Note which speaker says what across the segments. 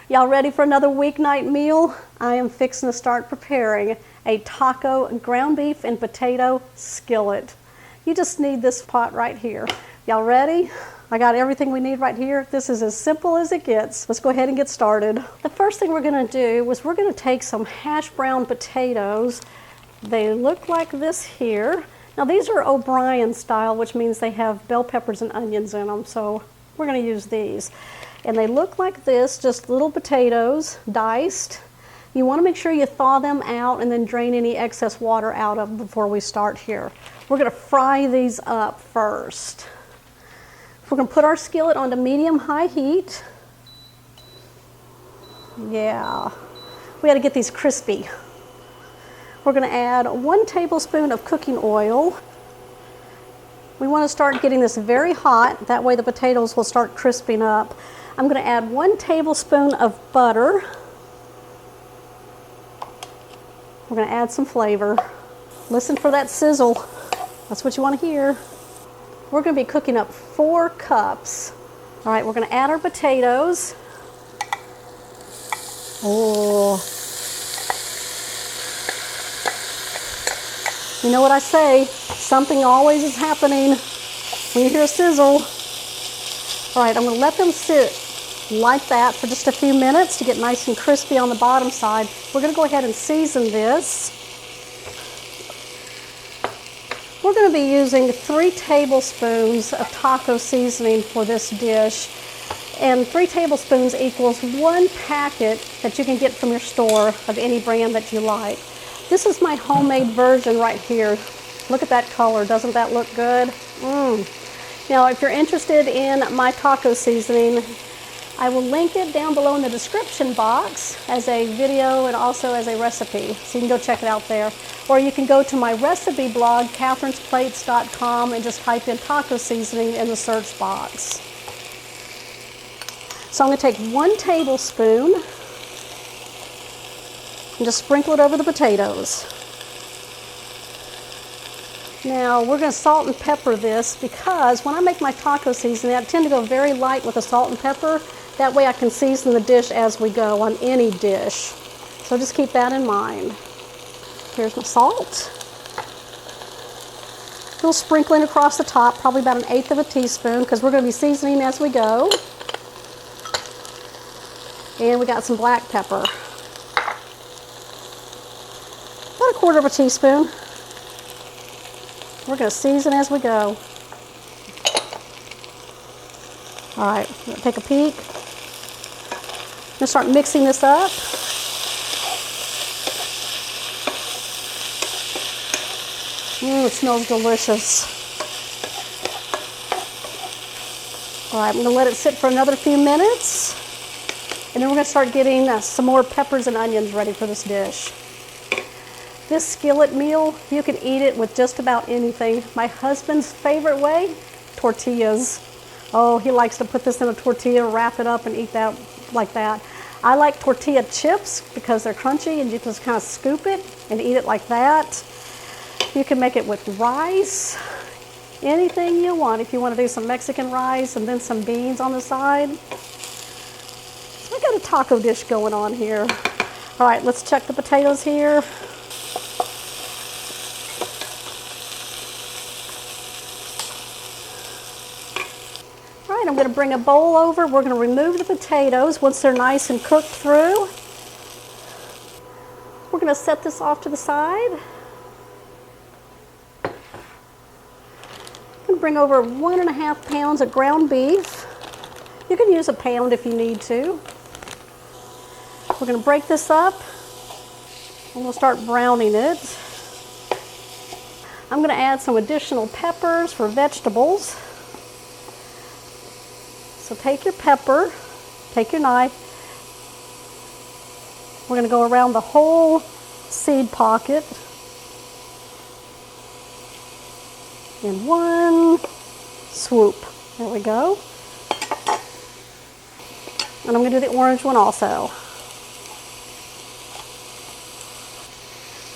Speaker 1: Y'all ready for another weeknight meal? I am fixing to start preparing a taco ground beef and potato skillet. You just need this pot right here. Y'all ready? I got everything we need right here. This is as simple as it gets. Let's go ahead and get started. The first thing we're gonna do is we're gonna take some hash brown potatoes. They look like this here. Now these are O'Brien style, which means they have bell peppers and onions in them, so we're gonna use these. And they look like this, just little potatoes, diced. You wanna make sure you thaw them out and then drain any excess water out of them before we start here. We're gonna fry these up first. We're gonna put our skillet onto medium-high heat. Yeah, we gotta get these crispy. We're gonna add 1 tablespoon of cooking oil. We wanna start getting this very hot, that way the potatoes will start crisping up. I'm gonna add 1 tablespoon of butter. We're gonna add some flavor. Listen for that sizzle. That's what you wanna hear. We're gonna be cooking up 4 cups. All right, we're gonna add our potatoes. Oh. You know what I say, something always is happening when you hear a sizzle. All right, I'm gonna let them sit like that for just a few minutes to get nice and crispy on the bottom side. We're gonna go ahead and season this. We're gonna be using 3 tablespoons of taco seasoning for this dish. And 3 tablespoons equals 1 packet that you can get from your store of any brand that you like. This is my homemade version right here. Look at that color, doesn't that look good? Now, if you're interested in my taco seasoning, I will link it down below in the description box as a video and also as a recipe, so you can go check it out there. Or you can go to my recipe blog, catherinesplates.com, and just type in taco seasoning in the search box. So I'm gonna take 1 tablespoon and just sprinkle it over the potatoes. Now we're going to salt and pepper this because when I make my taco seasoning, I tend to go very light with the salt and pepper. That way I can season the dish as we go on any dish. So just keep that in mind. Here's my salt. A little sprinkling across the top, probably about 1/8 of a teaspoon because we're going to be seasoning as we go. And we got some black pepper. About 1/4 of a teaspoon. We're going to season as we go. All right, take a peek. I'm going to start mixing this up. It smells delicious. All right, I'm going to let it sit for another few minutes. And then we're going to start getting some more peppers and onions ready for this dish. This skillet meal, you can eat it with just about anything. My husband's favorite way, tortillas. Oh, he likes to put this in a tortilla, wrap it up and eat that like that. I like tortilla chips because they're crunchy and you just kind of scoop it and eat it like that. You can make it with rice, anything you want. If you want to do some Mexican rice and then some beans on the side. So we got a taco dish going on here. All right, let's check the potatoes here. I'm going to bring a bowl over. We're going to remove the potatoes once they're nice and cooked through. We're going to set this off to the side. I'm going to bring over 1.5 pounds of ground beef. You can use a pound if you need to. We're going to break this up and we'll start browning it. I'm going to add some additional peppers for vegetables. So take your pepper, take your knife. We're going to go around the whole seed pocket in one swoop. There we go. And I'm going to do the orange one also.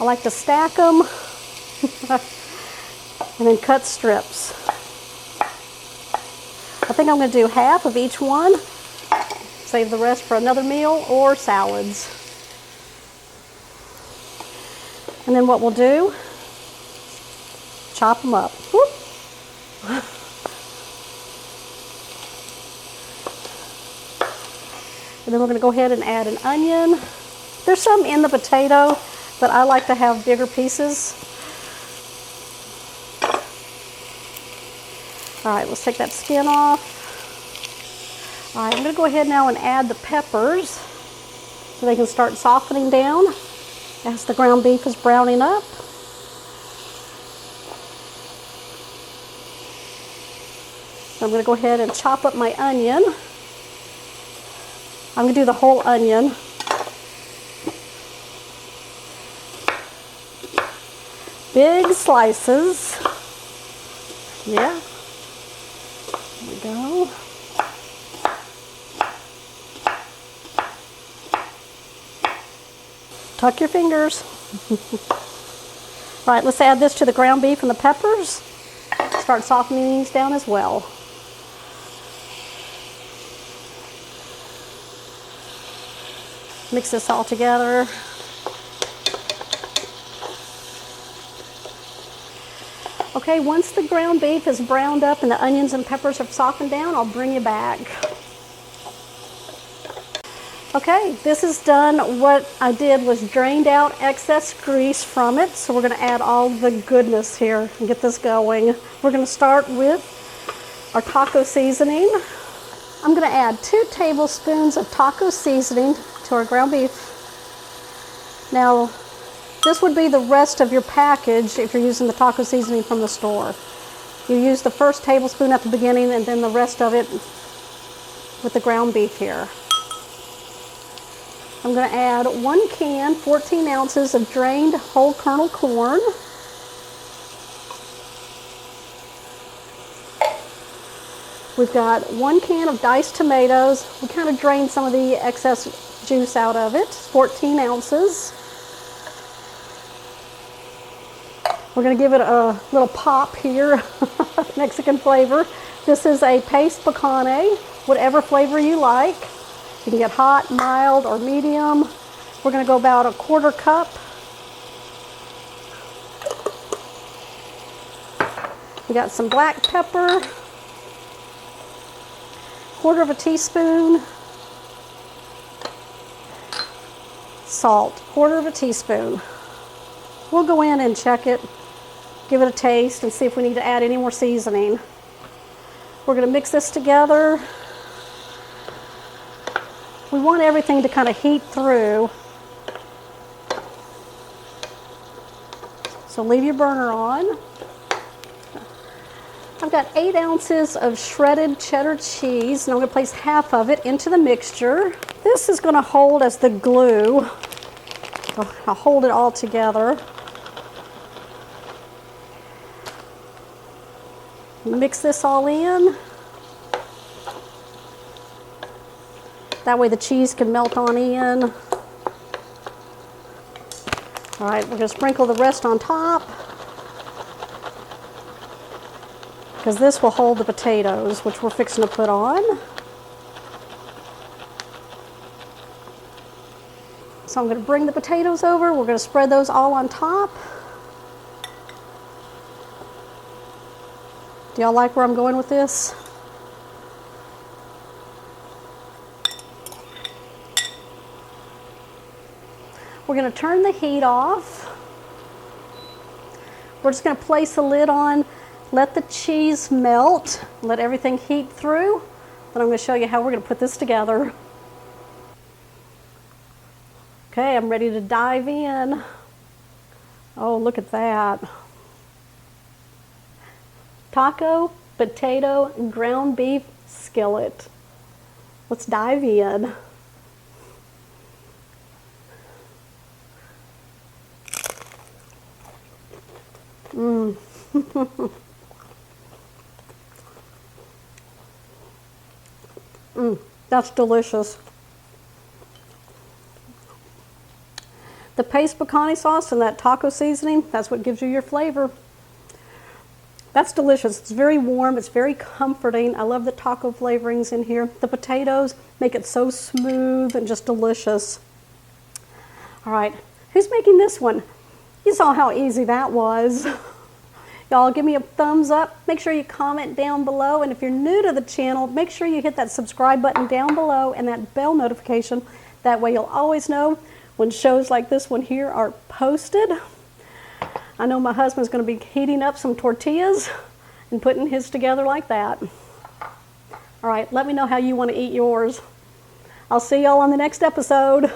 Speaker 1: I like to stack them and then cut strips. I think I'm going to do half of each one. Save the rest for another meal or salads. And then what we'll do, chop them up. Whoop. And then we're going to go ahead and add an onion. There's some in the potato, but I like to have bigger pieces. All right, let's take that skin off. All right, I'm going to go ahead now and add the peppers so they can start softening down as the ground beef is browning up. So I'm going to go ahead and chop up my onion. I'm going to do the whole onion. Big slices. Yeah. There we go. Tuck your fingers. All right, let's add this to the ground beef and the peppers. Start softening these down as well. Mix this all together. Okay, once the ground beef is browned up and the onions and peppers have softened down, I'll bring you back. Okay, this is done. What I did was drained out excess grease from it, so we're going to add all the goodness here and get this going. We're going to start with our taco seasoning. I'm going to add 2 tablespoons of taco seasoning to our ground beef. Now, this would be the rest of your package if you're using the taco seasoning from the store. You use the first tablespoon at the beginning and then the rest of it with the ground beef here. I'm going to add 1 can, 14 ounces of drained whole kernel corn. We've got 1 can of diced tomatoes. We kind of drained some of the excess juice out of it, 14 ounces. We're going to give it a little pop here, Mexican flavor. This is a paste picante, whatever flavor you like. You can get hot, mild, or medium. We're going to go about 1/4 cup. We got some black pepper, 1/4 teaspoon. Salt, 1/4 teaspoon. We'll go in and check it, give it a taste, and see if we need to add any more seasoning. We're going to mix this together. We want everything to kind of heat through. So leave your burner on. I've got 8 ounces of shredded cheddar cheese, and I'm going to place half of it into the mixture. This is going to hold as the glue. I'll hold it all together. Mix this all in. That way the cheese can melt on in. All right, we're going to sprinkle the rest on top, because this will hold the potatoes, which we're fixing to put on. So I'm going to bring the potatoes over. We're going to spread those all on top. Do y'all like where I'm going with this? We're going to turn the heat off. We're just going to place a lid on, let the cheese melt, let everything heat through. Then I'm going to show you how we're going to put this together. Okay, I'm ready to dive in. Oh, look at that. Taco, potato, and ground beef skillet. Let's dive in. That's delicious. The paste picante sauce and that taco seasoning, that's what gives you your flavor. That's delicious. It's very warm. It's very comforting. I love the taco flavorings in here. The potatoes make it so smooth and just delicious. All right, who's making this one? You saw how easy that was. Y'all give me a thumbs up. Make sure you comment down below. And if you're new to the channel, make sure you hit that subscribe button down below and that bell notification. That way you'll always know when shows like this one here are posted. I know my husband's going to be heating up some tortillas and putting his together like that. All right, let me know how you want to eat yours. I'll see y'all on the next episode.